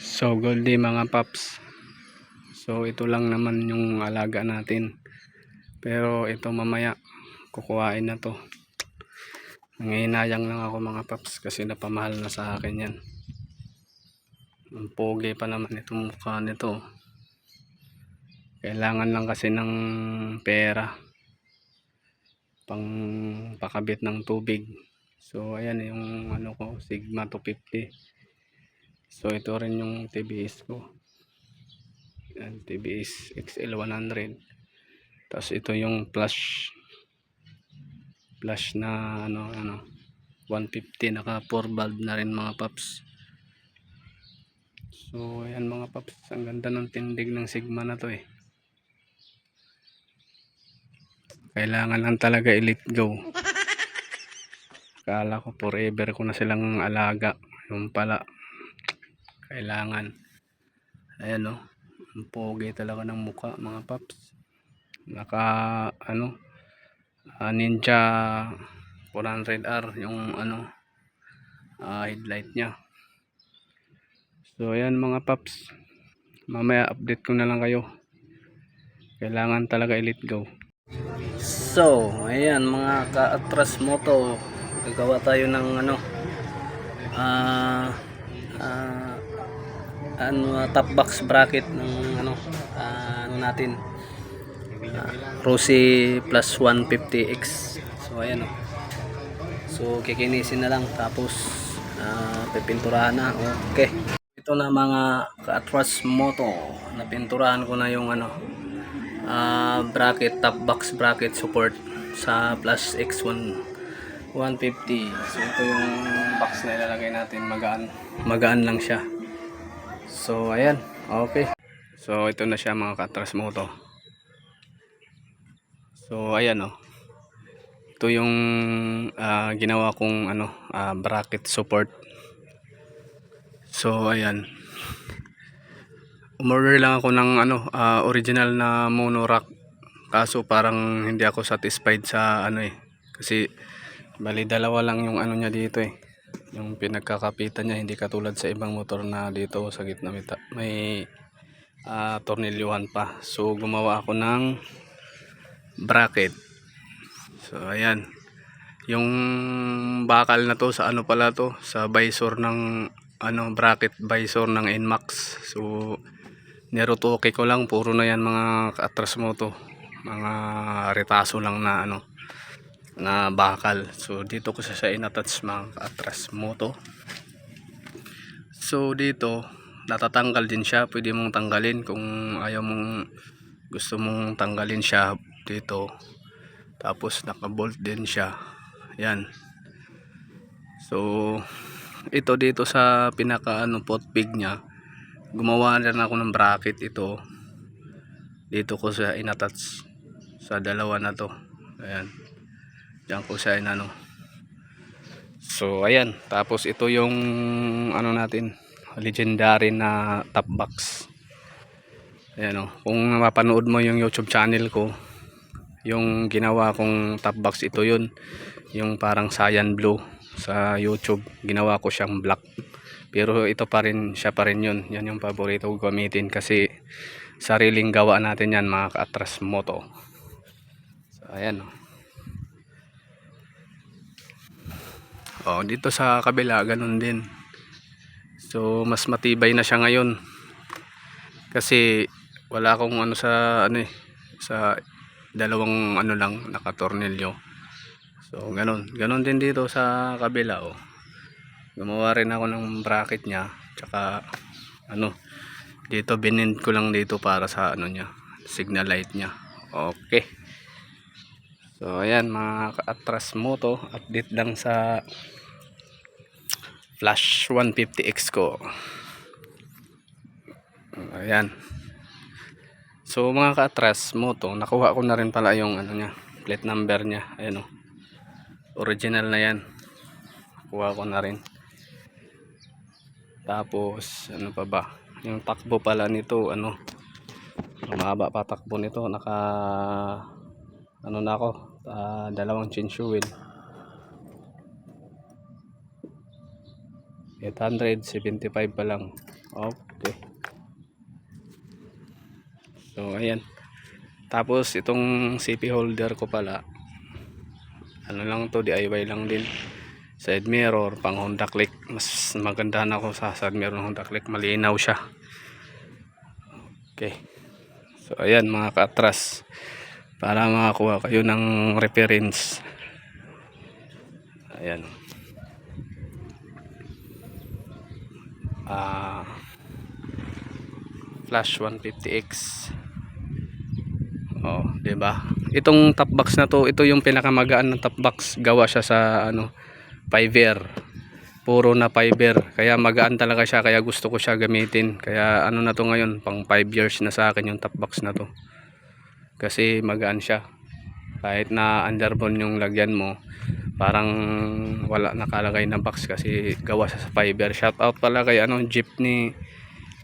So good day mga paps. So ito lang naman yung alaga natin. Pero ito mamaya kukuhain na to. Nangihinayang lang ako mga paps kasi napamahal na sa akin yan. Ang pogi pa naman itong mukha nito. Kailangan lang kasi ng pera pang pakabit ng tubig. So ayan yung ano ko, Sigma 250. So ito rin yung TBS ko. Yan, TBS XL 100. Tapos ito yung flash na ano 150, naka 4 valve na rin mga paps. So ayan mga paps, ang ganda ng tindig ng Sigma na to eh. Kailangan lang talaga i-let go. Akala ko forever ko na silang alaga, yung pala kailangan. Ayan o, ang pogi talaga ng muka mga paps. Naka Ninja 400R yung headlight nya. So ayan mga paps, mamaya update ko na lang kayo. Kailangan talaga i-let go. So ayan mga ka-atras moto, gagawa tayo ng top box bracket ng natin, Rossi plus 150X. So ayan so kikinisin na lang tapos pipinturahan na. Okay, ito na mga ka-atras moto, napinturahan ko na yung bracket, top box bracket support sa plus X1 150. So ito yung box na ilalagay natin, magaan lang siya. So ayan, okay. So ito na siya mga ka-atras moto. So ayan ito yung ginawa kong bracket support. So ayan, umorder lang ako ng original na mono rack, kaso parang hindi ako satisfied sa kasi bali dalawa lang yung niya dito yung pinagkakapitan niya, hindi katulad sa ibang motor na dito sa gitna may tornilyuhan pa. So gumawa ako ng bracket. So ayan, yung bakal na to sa pala to, sa visor ng bracket visor ng NMAX. So nirotoke ko lang, puro na yan mga ka-atras mo to, mga retaso lang na na bakal. So dito ko sa inattach mga ka-atras mo to. So dito natatanggal din siya, pwede mong tanggalin kung ayaw mong, gusto mong tanggalin siya dito. Tapos naka-bolt din siya. Yan. So ito dito sa pinaka pot pig nya, gumawa rin ako ng bracket. Ito dito ko sa inattach sa dalawa na to. Ayan, diyan ko sa so ayan, tapos ito yung natin, legendary na top box. Ayan kung mapanood mo yung YouTube channel ko, yung ginawa kong top box, ito yun, yung parang cyan blue sa YouTube, ginawa ko siyang black. Pero ito pa rin, siya pa rin yun. Yan yung paborito ko gamitin kasi sariling gawa natin yan mga ka-atras moto. So ayan dito sa kabila ganun din. So mas matibay na siya ngayon kasi wala akong sa sa dalawang lang nakatornilyo. So ganun din dito sa kabila. Gumawa rin ako ng bracket nya, tsaka dito binind ko lang dito para sa nya, signal light nya. Okay, so ayan mga ka-atras moto, update lang sa flash 150X ko. Ayan, so mga ka-atras moto, nakuha ko na rin pala yung nya, plate number nya. Ayan original na yan, nakuha ko na rin. Tapos pa ba, yung takbo pala nito, mahaba pa takbo nito. Naka na ako, dalawang change wheel, 875 pa lang. Okay. Okay. So ayan. Tapos itong CP holder ko pala, ano lang to, DIY lang din. Side mirror pang Honda Click. Mas maganda na ako sa side mirror ng Honda Click, malinaw siya. Okay. So ayan mga ka-atras, para makakuha kayo ng reference. Ayan. Flash 150X. Oh, 'di ba? Itong top box na to, ito yung pinakamagaan ng top box. Gawa siya sa ano, fiber. Puro na fiber. Kaya magaan talaga siya, kaya gusto ko siya gamitin. Kaya ano na to ngayon, pang 5 years na sa akin yung top box na to. Kasi magaan siya. Kahit na underbone yung lagyan mo, parang wala nakalagay na box kasi gawa siya sa fiber. Shout out pala kay Jeepney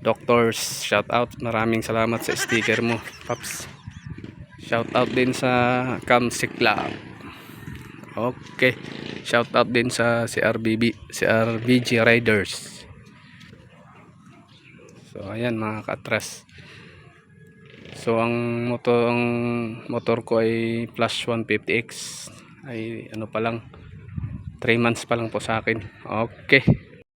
Doctors. Shout out. Maraming salamat sa sticker mo, Paps. Shout out din sa Kamsikla. Okay. Shout out din sa CRBG Riders. So ayan mga ka-atras. So ang motor ko ay Flash 150X. Ay ano pa lang, 3 months pa lang po sa akin. Okay.